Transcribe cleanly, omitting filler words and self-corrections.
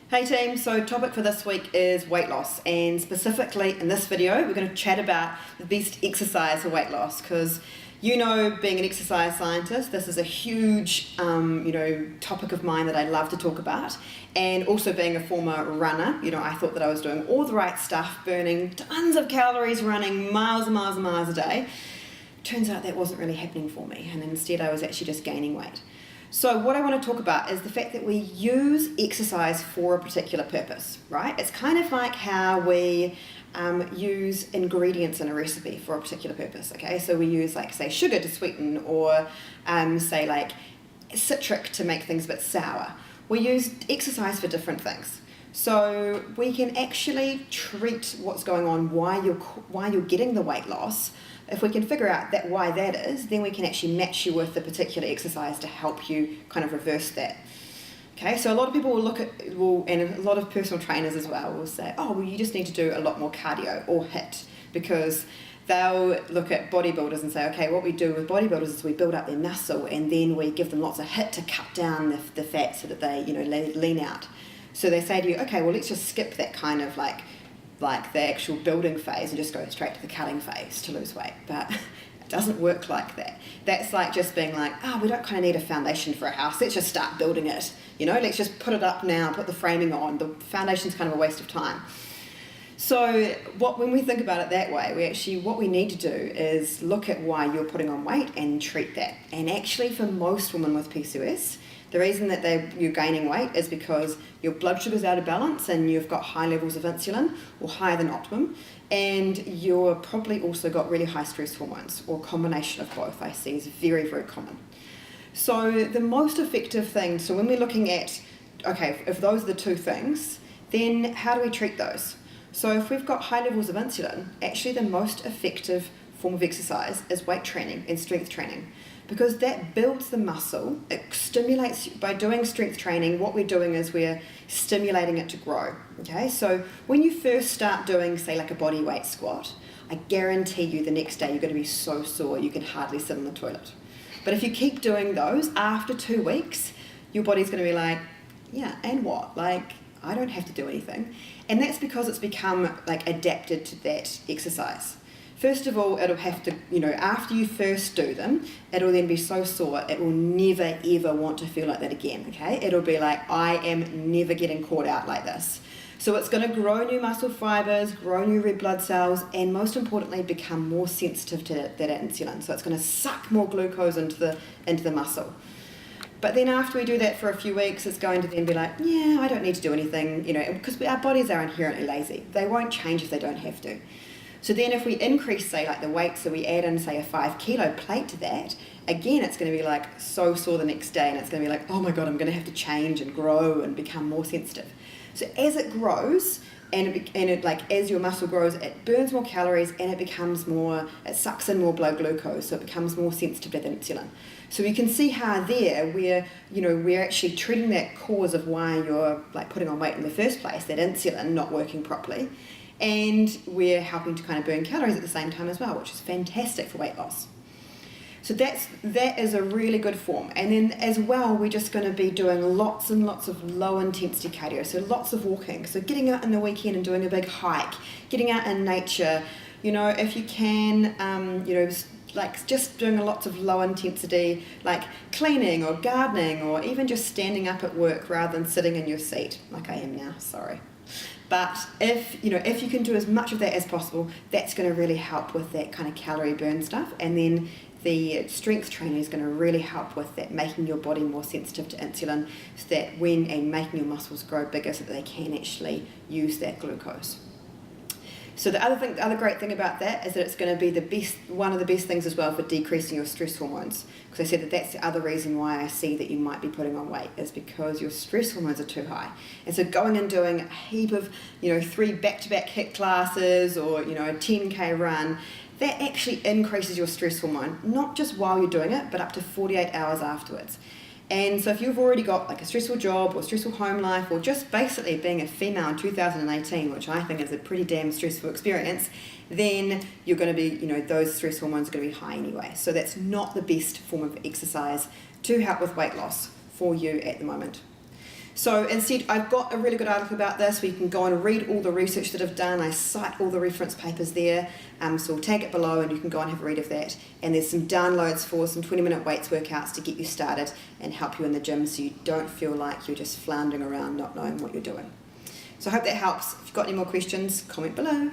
Hey team, so topic for this week is weight loss, and specifically in this video we're going to chat about the best exercise for weight loss, because being an exercise scientist, this is a huge topic of mine that I love to talk about. And also being a former runner, I thought that I was doing all the right stuff, burning tons of calories, running miles and miles and miles a day. Turns out that wasn't really happening for me, and instead I was actually just gaining weight. So what I want to talk about is the fact that we use exercise for a particular purpose, right? It's kind of like how we use ingredients in a recipe for a particular purpose, okay? So we use, like, say, sugar to sweeten, or say, like, citric to make things a bit sour. We use exercise for different things. So we can actually treat what's going on, why you're getting the weight loss. If we can figure out why that is, then we can actually match you with the particular exercise to help you kind of reverse that. Okay, so a lot of people and a lot of personal trainers as well will say, oh, well, you just need to do a lot more cardio or HIIT, because they'll look at bodybuilders and say, okay, what we do with bodybuilders is we build up their muscle and then we give them lots of HIIT to cut down the fat so that they lean out. So they say to you, okay, well, let's just skip that kind of like the actual building phase and just go straight to the cutting phase to lose weight. But it doesn't work like that. That's like just being like, oh, we don't kind of need a foundation for a house, let's just start building it. Let's just put it up now, put the framing on. The foundation's kind of a waste of time. So when we think about it that way, what we need to do is look at why you're putting on weight and treat that. And actually, for most women with PCOS, the reason that you're gaining weight is because your blood sugar's out of balance and you've got high levels of insulin, or higher than optimum, and you've probably also got really high stress hormones, or a combination of both. I see is very, very common. So the most effective thing, so when we're looking at, okay, if those are the two things, then how do we treat those? So if we've got high levels of insulin, actually the most effective form of exercise is weight training and strength training, because that builds the muscle. It stimulates. By doing strength training, what we're doing is we're stimulating it to grow. Okay, so when you first start doing, say, like a body weight squat, I guarantee you the next day you're going to be so sore you can hardly sit on the toilet. But if you keep doing those, after 2 weeks, your body's going to be like, yeah, and what? Like, I don't have to do anything. And that's because it's become like adapted to that exercise. First of all, it'll have to, after you first do them, it'll then be so sore, it will never ever want to feel like that again, okay? It'll be like, I am never getting caught out like this. So it's going to grow new muscle fibers, grow new red blood cells, and most importantly, become more sensitive to that insulin. So it's going to suck more glucose into the muscle. But then after we do that for a few weeks, it's going to then be like, yeah, I don't need to do anything, because our bodies are inherently lazy. They won't change if they don't have to. So then if we increase, say, like the weight, so we add in, say, a 5 kilo plate to that, again, it's going to be like so sore the next day, and it's going to be like, oh my God, I'm going to have to change and grow and become more sensitive. So as it grows, as your muscle grows, it burns more calories and it sucks in more blood glucose, so it becomes more sensitive to that insulin. So you can see how there we're actually treating that cause of why you're like putting on weight in the first place, that insulin not working properly, and we're helping to kind of burn calories at the same time as well, which is fantastic for weight loss. So that is a really good form. And then as well, we're just going to be doing lots and lots of low intensity cardio, so lots of walking. So getting out in the weekend and doing a big hike, getting out in nature, if you can, like just doing lots of low intensity, like cleaning or gardening, or even just standing up at work rather than sitting in your seat, like I am now, sorry. But if you can do as much of that as possible, that's going to really help with that kind of calorie burn stuff. And then the strength training is going to really help with that, making your body more sensitive to insulin, so that and making your muscles grow bigger so that they can actually use that glucose. So the other great thing about that is that it's going to be one of the best things as well for decreasing your stress hormones. Because I said that's the other reason why I see that you might be putting on weight, is because your stress hormones are too high. And so going and doing a heap of 3 back-to-back HIIT classes, or a 10K run, that actually increases your stress hormone, not just while you're doing it, but up to 48 hours afterwards. And so if you've already got like a stressful job or stressful home life, or just basically being a female in 2018, which I think is a pretty damn stressful experience, then you're going to be, those stress hormones are going to be high anyway. So that's not the best form of exercise to help with weight loss for you at the moment. So instead, I've got a really good article about this where you can go and read all the research that I've done. I cite all the reference papers there, so we'll tag it below and you can go and have a read of that. And there's some downloads for some 20-minute weights workouts to get you started and help you in the gym so you don't feel like you're just floundering around not knowing what you're doing. So I hope that helps. If you've got any more questions, comment below.